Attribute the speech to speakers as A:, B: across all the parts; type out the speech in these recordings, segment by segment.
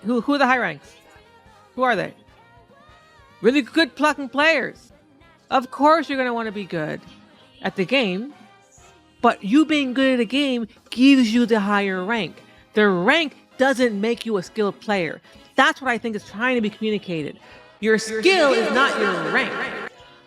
A: Who are the high ranks? Who are they? Really good plucking players. Of course you're going to want to be good at the game, but you being good at a game gives you the higher rank. The rank doesn't make you a skilled player. That's what I think is trying to be communicated. Your skill is not your rank.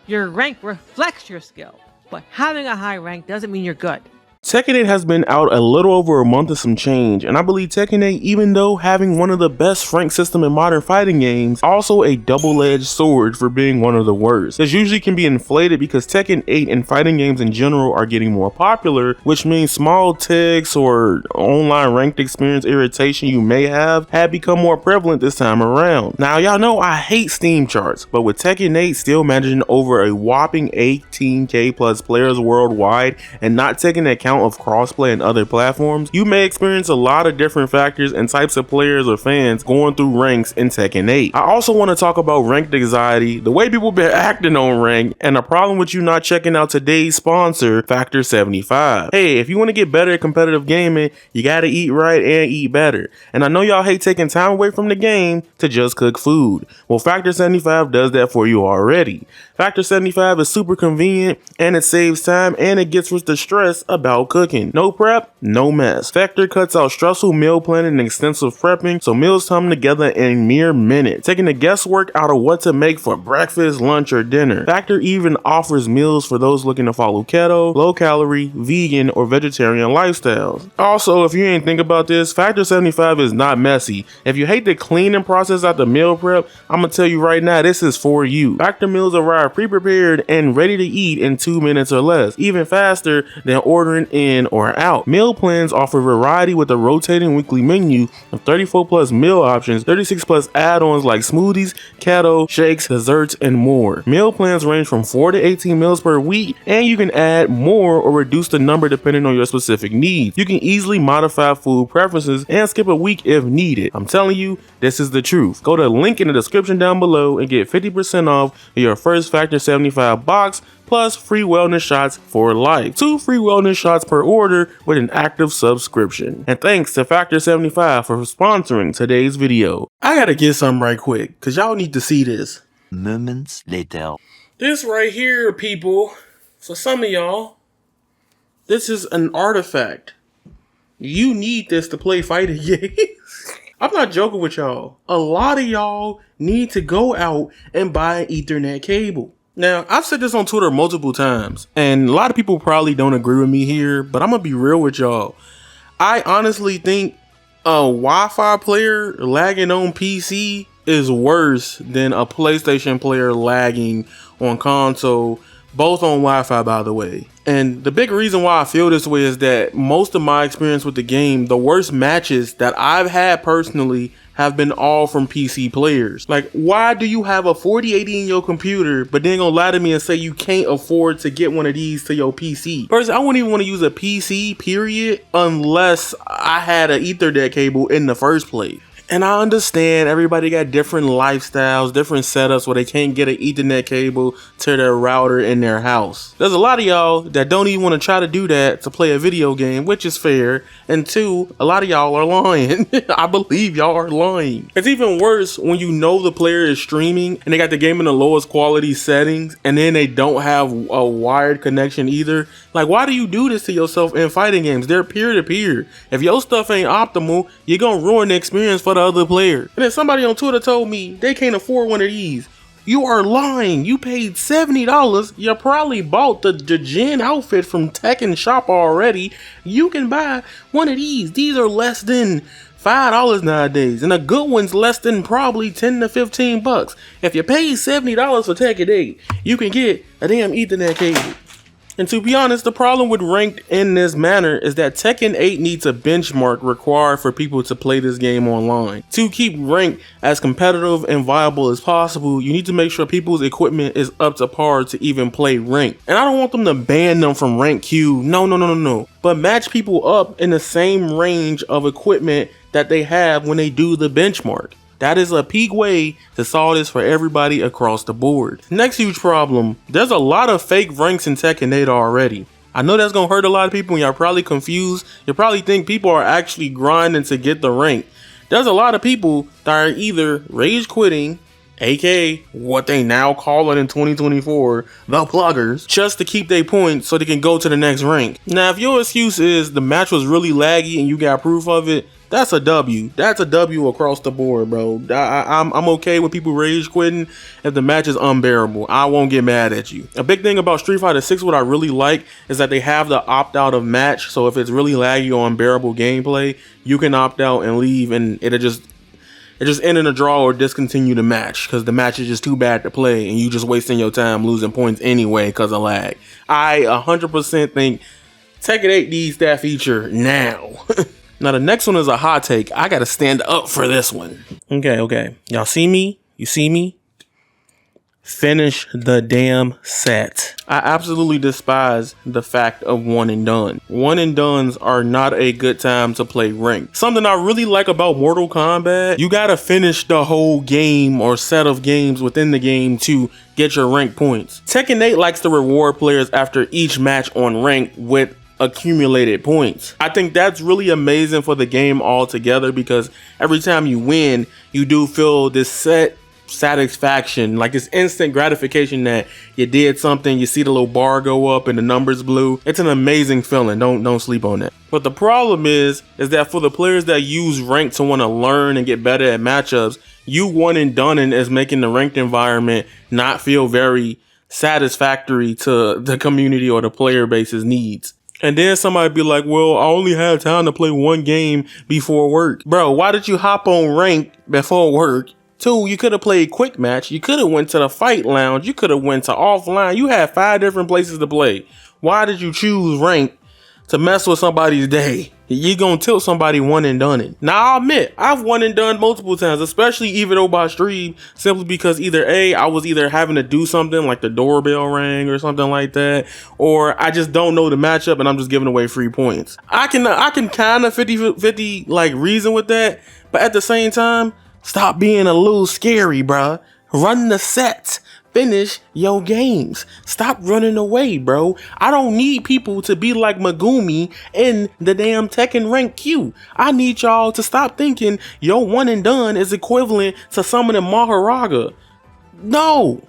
A: Your rank reflects your skill, but having a high rank doesn't mean you're good.
B: Tekken 8 has been out a little over a month and some change, and I believe Tekken 8, even though having one of the best rank system in modern fighting games, also a double-edged sword for being one of the worst. This usually can be inflated because Tekken 8 and fighting games in general are getting more popular, which means small ticks or online ranked experience irritation you may have had become more prevalent this time around. Now y'all know I hate Steam charts, but with Tekken 8 still managing over a whopping 18k plus players worldwide and not taking account of crossplay and other platforms, you may experience a lot of different factors and types of players or fans going through ranks in Tekken 8. I also want to talk about ranked anxiety, the way people been acting on rank, and the problem with you not checking out today's sponsor, Factor 75. Hey, if you want to get better at competitive gaming, you gotta eat right and eat better. And I know y'all hate taking time away from the game to just cook food. Well, Factor 75 does that for you already. Factor 75 is super convenient, and it saves time, and it gets rid of the stress about cooking. No prep, no mess. Factor cuts out stressful meal planning and extensive prepping, so meals come together in mere minutes, taking the guesswork out of what to make for breakfast, lunch, or dinner. Factor even offers meals for those looking to follow keto, low calorie, vegan, or vegetarian lifestyles. Also, if you ain't think about this, Factor 75 is not messy. If you hate the cleaning process after meal prep, I'm gonna tell you right now, this is for you. Factor meals arrive pre-prepared and ready to eat in 2 minutes or less, even faster than ordering in or out. Meal plans offer variety with a rotating weekly menu of 34 plus meal options, 36 plus add-ons like smoothies, keto, shakes, desserts, and more. Meal plans range from 4 to 18 meals per week, and you can add more or reduce the number depending on your specific needs. You can easily modify food preferences and skip a week if needed. I'm telling you, this is the truth. Go to the link in the description down below and get 50% off your first Factor 75 box plus free wellness shots for life. 2 free wellness shots per order with an active subscription. And thanks to Factor 75 for sponsoring today's video. I gotta get something right quick, cause y'all need to see this.
C: Moments later.
B: This right here, people, for some of y'all, this is an artifact. You need this to play fighting games. I'm not joking with y'all. A lot of y'all need to go out and buy an Ethernet cable. Now, I've said this on Twitter multiple times, and a lot of people probably don't agree with me here, but I'm gonna be real with y'all. I honestly think a Wi-Fi player lagging on PC is worse than a PlayStation player lagging on console, both on Wi-Fi, by the way. And the big reason why I feel this way is that most of my experience with the game, the worst matches that I've had personally have been all from PC players. Like, why do you have a 4080 in your computer, but then gonna lie to me and say you can't afford to get one of these to your PC? First, I wouldn't even want to use a PC, period, unless I had an Ethernet cable in the first place. And I understand everybody got different lifestyles, different setups where they can't get an Ethernet cable to their router in their house. There's a lot of y'all that don't even want to try to do that to play a video game, which is fair. And 2, a lot of y'all are lying. I believe y'all are lying. It's even worse when you know the player is streaming and they got the game in the lowest quality settings and then they don't have a wired connection either. Like, why do you do this to yourself in fighting games? They're peer-to-peer. If your stuff ain't optimal, you're gonna ruin the experience for the other player. And then somebody on Twitter told me they can't afford one of these. You are lying. You paid $70. You probably bought the Gen outfit from Tekken shop already. You can buy one of these. These are less than $5 nowadays, and a good one's less than probably 10 to 15 bucks. If you pay $70 for Tekken 8, you can get a damn Ethernet cable. And to be honest, the problem with ranked in this manner is that Tekken 8 needs a benchmark required for people to play this game online. To keep ranked as competitive and viable as possible, you need to make sure people's equipment is up to par to even play ranked. And I don't want them to ban them from rank queue, no. But match people up in the same range of equipment that they have when they do the benchmark. That is a peak way to solve this for everybody across the board. Next huge problem, there's a lot of fake ranks in Tekken 8 already. I know that's gonna hurt a lot of people and y'all probably confused. You probably think people are actually grinding to get the rank. There's a lot of people that are either rage quitting, aka what they now call it in 2024, the pluggers, just to keep their points so they can go to the next rank. Now, if your excuse is the match was really laggy and you got proof of it, that's a W. That's a W across the board, bro. I'm okay with people rage quitting if the match is unbearable. I won't get mad at you. A big thing about Street Fighter 6, what I really like, is that they have the opt out of match. So if it's really laggy or unbearable gameplay, you can opt out and leave, and it'll just end in a draw or discontinue the match because the match is just too bad to play and you just wasting your time losing points anyway because of lag. I 100% think Tekken 8 needs that feature now. Now the next one is a hot take. I gotta stand up for this one. Okay. Y'all see me? You see me? Finish the damn set. I absolutely despise the fact of one and done. One and dones are not a good time to play ranked. Something I really like about Mortal Kombat, you gotta finish the whole game or set of games within the game to get your rank points. Tekken 8 likes to reward players after each match on ranked with accumulated points. I think that's really amazing for the game altogether because every time you win, you do feel this satisfaction, like this instant gratification that you did something. You see the little bar go up and the numbers blue. It's an amazing feeling. Don't sleep on that. But the problem is that for the players that use ranked to want to learn and get better at matchups, you one and done is making the ranked environment not feel very satisfactory to the community or the player base's needs. And then somebody be like, well, I only had time to play one game before work. Bro, why did you hop on ranked before work? 2, you could have played quick match. You could have went to the fight lounge. You could have went to offline. You had 5 different places to play. Why did you choose ranked to mess with somebody's day? You're gonna tilt somebody one and done it. Now I'll admit, I've one and done multiple times, especially even though by stream, simply because either A, I was either having to do something like the doorbell rang or something like that, or I just don't know the matchup and I'm just giving away free points. I can kind of 50-50 like reason with that, but at the same time, stop being a little scary, bruh. Run the set. Finish your games. Stop running away, bro. I don't need people to be like Megumi in the damn Tekken rank queue. I need y'all to stop thinking your one and done is equivalent to summoning Maharaga. No,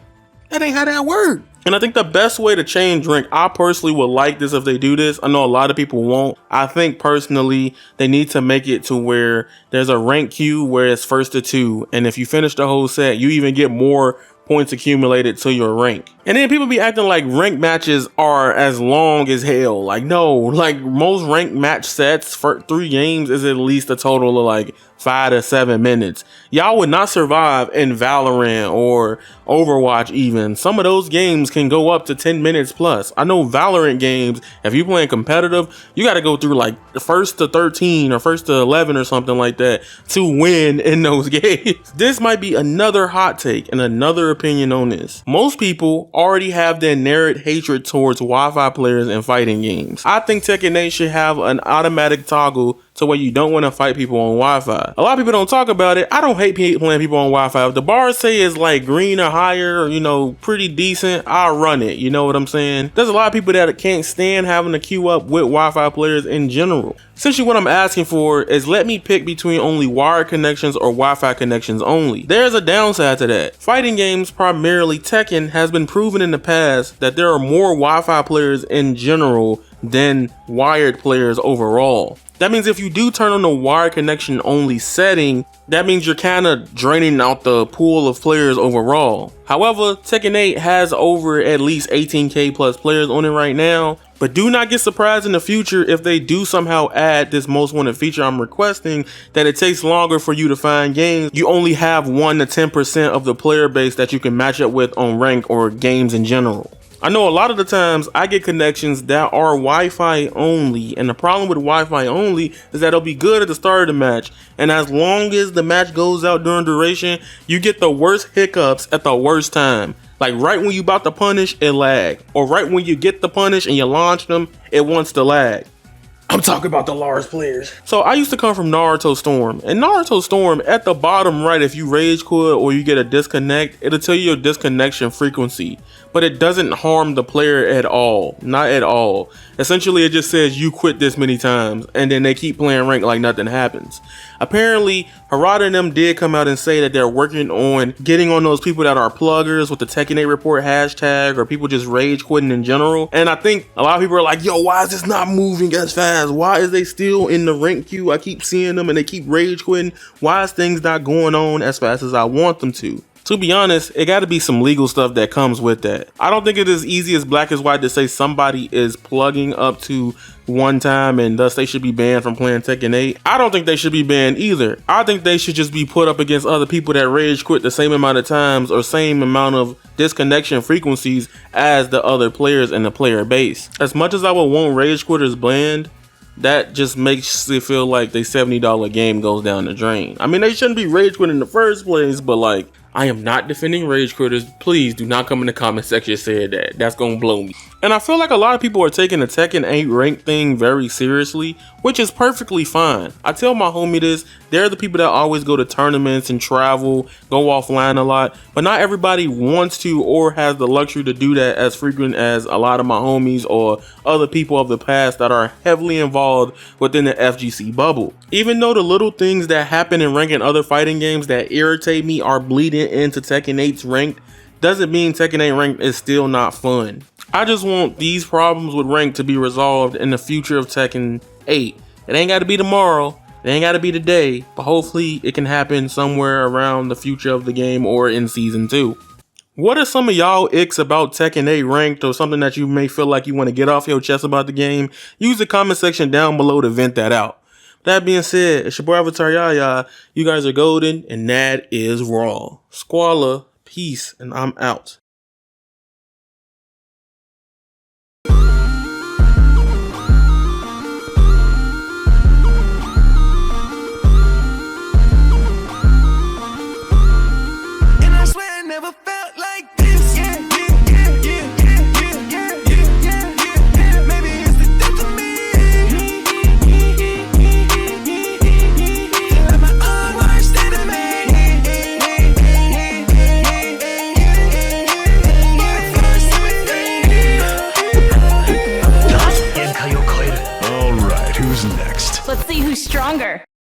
B: that ain't how that works. And I think the best way to change rank, I personally would like this if they do this. I know a lot of people won't. I think personally they need to make it to where there's a rank queue where it's 1st to 2. And if you finish the whole set, you even get more points accumulated to your rank. And then people be acting like ranked matches are as long as hell. Like, no, like most ranked match sets for 3 games is at least a total of like 5 to 7 minutes. Y'all would not survive in Valorant or Overwatch even. Some of those games can go up to 10 minutes plus. I know Valorant games, if you're playing competitive, you got to go through like the 1st to 13 or 1st to 11 or something like that to win in those games. This might be another hot take and another opinion on this. Most people already have their inherent hatred towards Wi-Fi players in fighting games. I think Tekken 8 should have an automatic toggle to where you don't want to fight people on Wi-Fi. A lot of people don't talk about it. I don't hate playing people on Wi-Fi. If the bars say it's like green or higher, or, you know, pretty decent, I'll run it. You know what I'm saying? There's a lot of people that can't stand having to queue up with Wi-Fi players in general. Essentially what I'm asking for is let me pick between only wired connections or Wi-Fi connections only. There's a downside to that. Fighting games, primarily Tekken, has been proven in the past that there are more Wi-Fi players in general than wired players overall. That means if you do turn on the wired connection only setting, that means you're kind of draining out the pool of players overall. However, Tekken 8 has over at least 18k plus players on it right now, but do not get surprised in the future if they do somehow add this most wanted feature I'm requesting, that it takes longer for you to find games. You only have 1 to 10% of the player base that you can match up with on rank or games in general. I know a lot of the times I get connections that are Wi-Fi only, and the problem with Wi-Fi only is that it'll be good at the start of the match, and as long as the match goes out during duration, you get the worst hiccups at the worst time. Like right when you about to punish, it lag, or right when you get the punish and you launch them, it wants to lag. I'm talking about the large players. So I used to come from Naruto Storm. And Naruto Storm, at the bottom right, if you rage quit or you get a disconnect, it'll tell you your disconnection frequency. But it doesn't harm the player at all. Not at all. Essentially, it just says you quit this many times. And then they keep playing rank like nothing happens. Apparently, Harada and them did come out and say that they're working on getting on those people that are pluggers with the Tekken 8 report hashtag, or people just rage quitting in general. And I think a lot of people are like, yo, why is this not moving as fast? Why is they still in the rank queue? I keep seeing them and they keep rage quitting. Why is things not going on as fast as I want them to? To be honest, it got to be some legal stuff that comes with that. I don't think it is easy as black as white to say somebody is plugging up to one time and thus they should be banned from playing Tekken 8. I don't think they should be banned either. I think they should just be put up against other people that rage quit the same amount of times or same amount of disconnection frequencies as the other players in the player base. As much as I would want rage quitters banned, that just makes it feel like the $70 game goes down the drain. I mean, they shouldn't be rage quitting in the first place, but like, I am not defending rage quitters. Please do not come in the comment section and say that. That's gonna blow me. And I feel like a lot of people are taking the Tekken 8 rank thing very seriously, which is perfectly fine. I tell my homie this, they're the people that always go to tournaments and travel, go offline a lot, but not everybody wants to or has the luxury to do that as frequent as a lot of my homies or other people of the past that are heavily involved within the FGC bubble. Even though the little things that happen in rank and other fighting games that irritate me are bleeding into Tekken 8's ranked, doesn't mean Tekken 8 ranked is still not fun. I just want these problems with rank to be resolved in the future of Tekken 8. It ain't got to be tomorrow, it ain't got to be today, but hopefully it can happen somewhere around the future of the game or in season 2. What are some of y'all icks about Tekken 8 ranked, or something that you may feel like you want to get off your chest about the game? Use the comment section down below to vent that out. That being said, it's your boy Avataryaya. You guys are golden, and that is raw. Squalla, peace, and I'm out.
D: Let's see who's stronger.